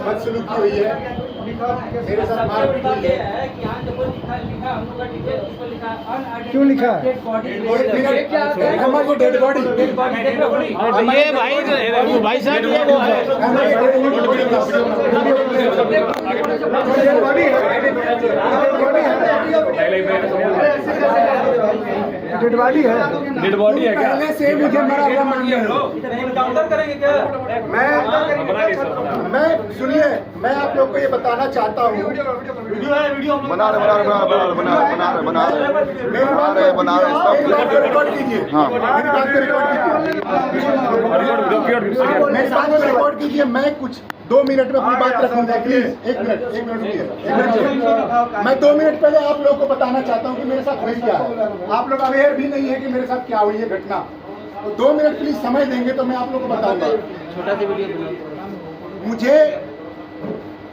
बदसलूकी हुई है, मेरे साथ मारपीट हुई है। क्यों लिखा है? डेड बॉडी ये भाई साहब ये वो है डेड बॉडी है। डेड बॉडी है क्या? पहले से मुझे मरा हुआ मान रहे हो। एनकाउंटर करेंगे क्या? मैं सुनिए, मैं आप लोग को ये बताना चाहता हूँ, वीडियो है, वीडियो हम लोग मेरी बात को रिकॉर्ड कीजिए, मेरी बात को रिकॉर्ड कीजिए, मेरी बात को रिकॉर्ड कीजिए। मैं कुछ 2 मिनट में अपनी बात रखूंगा, प्लीज। एक मिनट रुकिए। मैं 2 मिनट पहले आप लोगों को बताना चाहता हूँ कि मेरे साथ हुई क्या है। आप लोग अवेयर भी नहीं है कि मेरे साथ क्या हुई है घटना। तो 2 मिनट प्लीज समय देंगे तो मैं आप लोग को बताऊंगा।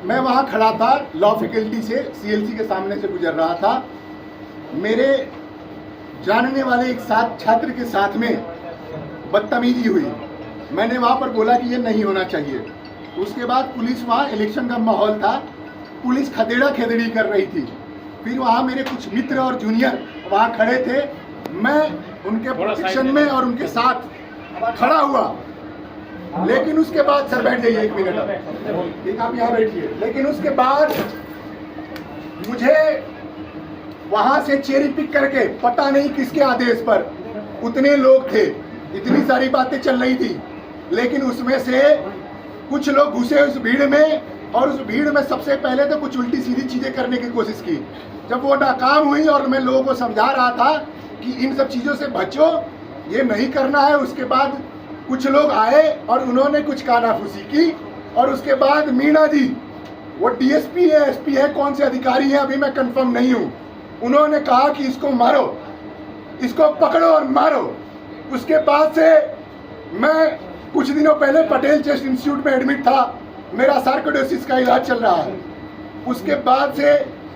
मैं वहाँ खड़ा था, लॉ फैकल्टी से सीएलसी के सामने से गुजर रहा था। मेरे जानने वाले एक छात्र के साथ में बदतमीजी हुई। मैंने वहाँ पर बोला कि ये नहीं होना चाहिए। उसके बाद पुलिस, वहाँ इलेक्शन का माहौल था, पुलिस खदेड़ा खेदड़ी कर रही थी। फिर वहाँ मेरे कुछ मित्र और जूनियर वहाँ खड़े थे। मैं उनके प्रोटेक्शन में और उनके साथ खड़ा हुआ। लेकिन उसके बाद, सर बैठ जाइए 1 मिनट, ठीक, आप यहाँ बैठिए। लेकिन उसके बाद मुझे वहाँ से चेरी पिक करके, पता नहीं किसके आदेश पर, उतने लोग थे, इतनी सारी बातें चल रही थी, लेकिन उसमें से कुछ लोग घुसे उस भीड़ में, और उस भीड़ में सबसे पहले तो कुछ उल्टी सीधी चीजें करने की कोशिश की। जब वो नाकाम हुई और मैं लोगों को समझा रहा था कि इन सब चीजों से बचो, ये नहीं करना है, उसके बाद कुछ लोग आए और उन्होंने कुछ कानाफूसी की। और उसके बाद मीणा जी, वो डीएसपी है, एसपी है, कौन से अधिकारी हैं अभी मैं कंफर्म नहीं हूँ, उन्होंने कहा कि इसको मारो, इसको पकड़ो और मारो। उसके बाद से मैं कुछ दिनों पहले पटेल चेस्ट इंस्टीट्यूट में एडमिट था, मेरा सार्कोइडोसिस का इलाज चल रहा है। उसके बाद से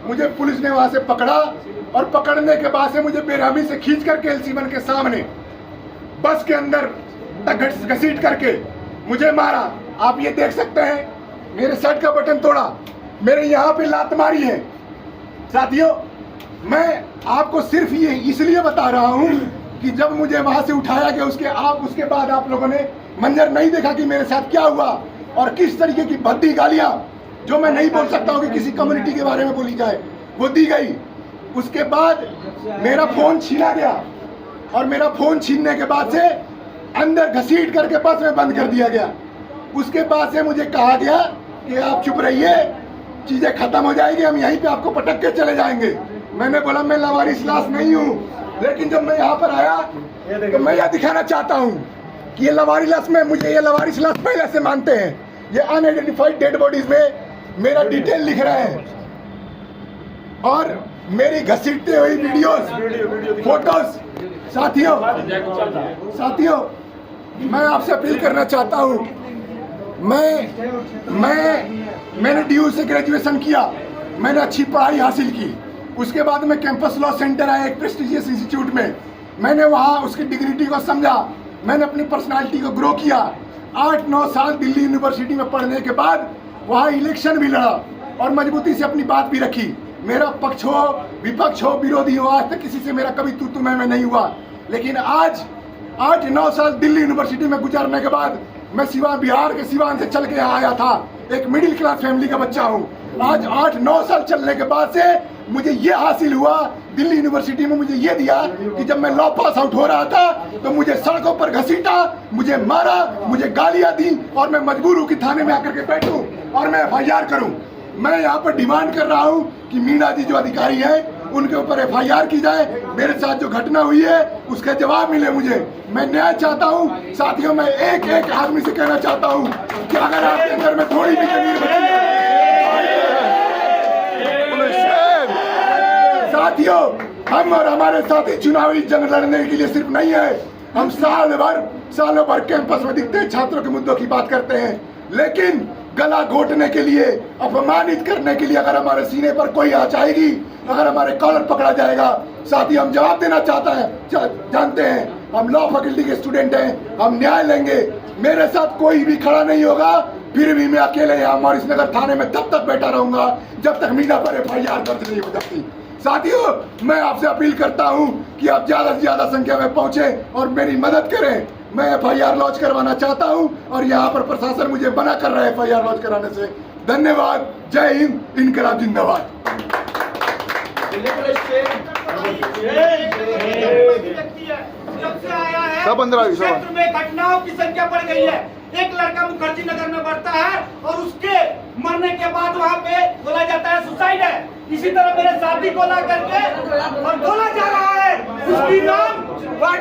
मुझे पुलिस ने वहां से पकड़ा, और पकड़ने के बाद से मुझे बेरहमी से खींच करके LC1 के सामने बस के अंदर घसीट करके मुझे मारा। आप ये देख सकते हैं, मेरे शर्ट का बटन तोड़ा, मेरे यहाँ पे लात मारी है। साथियों, मैं आपको सिर्फ ये इसलिए बता रहा हूँ कि जब मुझे वहां से उठाया गया, उसके बाद आप लोगों ने मंजर नहीं देखा कि मेरे साथ क्या हुआ और किस तरीके की भद्दी गालियां, जो मैं नहीं बोल सकता हूँ कि किसी कम्युनिटी के बारे में बोली जाए, वो दी गई। उसके बाद मेरा फोन छीना गया, और मेरा फोन छीनने के बाद से अंदर घसीट करके बस में बंद कर दिया गया। उसके बाद से मुझे कहा गया कि आप चुप रहिए, चीजें खत्म हो जाएगी, हम यहीं पे आपको पटक के चले जाएंगे। मैंने बोला मैं लावारिस लाश नहीं हूँ। लेकिन जब मैं यहाँ पर आया तो मैं यह दिखाना चाहता हूँ कि ये लावारिस लाश में, मुझे ये लावारिस लाश पहले से मानते हैं। ये अनआइडेंटिफाइड डेड बॉडीज में मेरा डिटेल लिख रहे हैं, और मेरी घसीटते हुई वीडियोस, फोटोज। साथियों, मैं आपसे अपील करना चाहता हूँ, मैंने DU से ग्रेजुएशन किया, मैंने अच्छी पढ़ाई हासिल की। उसके बाद मैं कैंपस लॉ सेंटर आया, एक प्रेस्टिजियस इंस्टीट्यूट में। मैंने वहाँ उसकी डिग्निटी को समझा, मैंने अपनी पर्सनालिटी को ग्रो किया। 8-9 साल दिल्ली यूनिवर्सिटी में पढ़ने के बाद वहाँ इलेक्शन भी लड़ा, और मजबूती से अपनी बात भी रखी। मेरा पक्ष हो, विपक्ष हो, विरोधी हो, आज तक किसी से मेरा कभी तू मैं नहीं हुआ। लेकिन आज 8-9 साल दिल्ली यूनिवर्सिटी में गुजारने के बाद, मैं बिहार के सिवान से चल के यहाँ आया था, एक मिडिल क्लास फैमिली का बच्चा हूँ। आज 8-9 साल चलने के बाद से मुझे ये हासिल हुआ, दिल्ली यूनिवर्सिटी में मुझे ये दिया कि जब मैं लॉ पास आउट हो रहा था तो मुझे सड़कों पर घसीटा, मुझे मारा, मुझे गालियां दी, और मैं मजबूर हूँ कि थाने में आकर के बैठूं और मैं FIR करूं। मैं यहाँ पर डिमांड कर रहा हूँ कि मीणा जी जो अधिकारी हैं, उनके ऊपर FIR की जाए। मेरे साथ जो घटना हुई है उसका जवाब मिले मुझे। मैं न्याय चाहता हूँ। साथियों, मैं एक आदमी से कहना चाहता हूँ कि अगर आपके अंदर में थोड़ी भी जमीन बची है, साथियों, हम और हमारे साथी चुनावी जंग लड़ने के लिए सिर्फ नहीं है, हम सालों भर कैंपस में दिखते हैं, छात्रों के मुद्दों की बात करते हैं, लेकिन गला घोटने के लिए, अपमानित करने के लिए अगर हमारे सीने पर कोई आ जाएगी, अगर हमारे कॉलर पकड़ा जाएगा, साथी, हम जवाब देना जानते हैं। हम लॉ फैकल्टी के स्टूडेंट हैं, हम न्याय लेंगे। मेरे साथ कोई भी खड़ा नहीं होगा फिर भी मैं अकेले यहाँ मॉरिस नगर थाने में तब तक बैठा रहूंगा जब तक मीना पर FIR दर्ज नहीं हो जाती। साथियों, मैं आपसे अपील करता हूँ कि आप ज्यादा से ज्यादा संख्या में पहुंचे और मेरी मदद करें। मैं FIR लॉन्च करवाना चाहता हूँ और यहाँ पर प्रशासन मुझे मना कर रहा है FIR लॉन्च कराने से। धन्यवाद। जय हिंद, इनकलाब जिंदाबाद। जब से आया है सब अंदर आ गए, सब। क्षेत्र में घटनाओं की संख्या बढ़ गई है। एक लड़का मुखर्जी नगर में बढ़ता है और उसके मरने के बाद वहाँ पे बोला जाता है सुसाइड है। इसी तरह मेरे साथी को ला करके और बोला जा रहा है उसकी नाम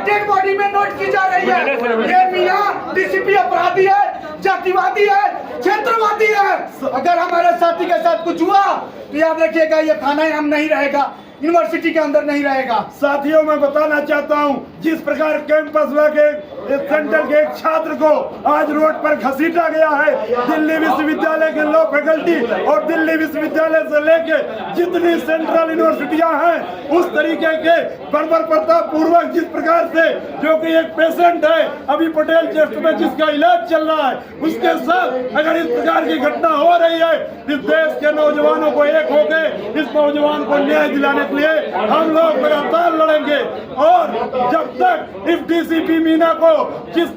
डेड बॉडी में नोट की जा रही है। ये मियां DCP अपराधी है, जातिवादी है, क्षेत्रवादी है। अगर हमारे साथी के साथ कुछ हुआ तो याद रखिएगा ये थाना हम नहीं रहेगा, यूनिवर्सिटी के अंदर नहीं रहेगा। साथियों, मैं बताना चाहता हूं, जिस प्रकार कैंपस के सेंटर के एक छात्र को आज रोड पर घसीटा गया है, दिल्ली विश्वविद्यालय के लॉ फैकल्टी और दिल्ली विश्वविद्यालय से लेके जितनी सेंट्रल यूनिवर्सिटियां हैं, उस तरीके के बर्बर प्रताप पूर्वक जिस प्रकार से, जो कि एक पेशेंट है अभी पटेल चेस्ट में जिसका इलाज चल रहा है, उसके साथ अगर इस प्रकार की घटना हो रही है, इस देश के नौजवानों को एक होकर इस नौजवान को न्याय दिलाने के लिए हम लोग लगातार लड़ेंगे। और जब तक इस DCP मीना को जब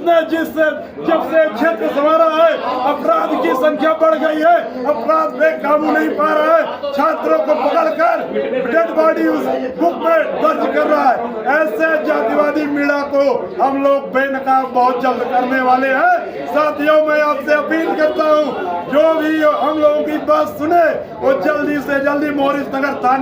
से क्षेत्र संभाला है, अपराध की संख्या बढ़ गई है, अपराध पे काबू नहीं पा रहा है, छात्रों को पकड़कर डेड बॉडी उस बुक में दर्ज कर रहा है। ऐसे जातिवादी मीना को हम लोग बेनकाब बहुत जल्द करने वाले हैं। साथियों, मैं आपसे अपील करता हूँ, जो भी हम लोगों की बात सुने वो जल्दी से जल्दी मॉरिस नगर थाने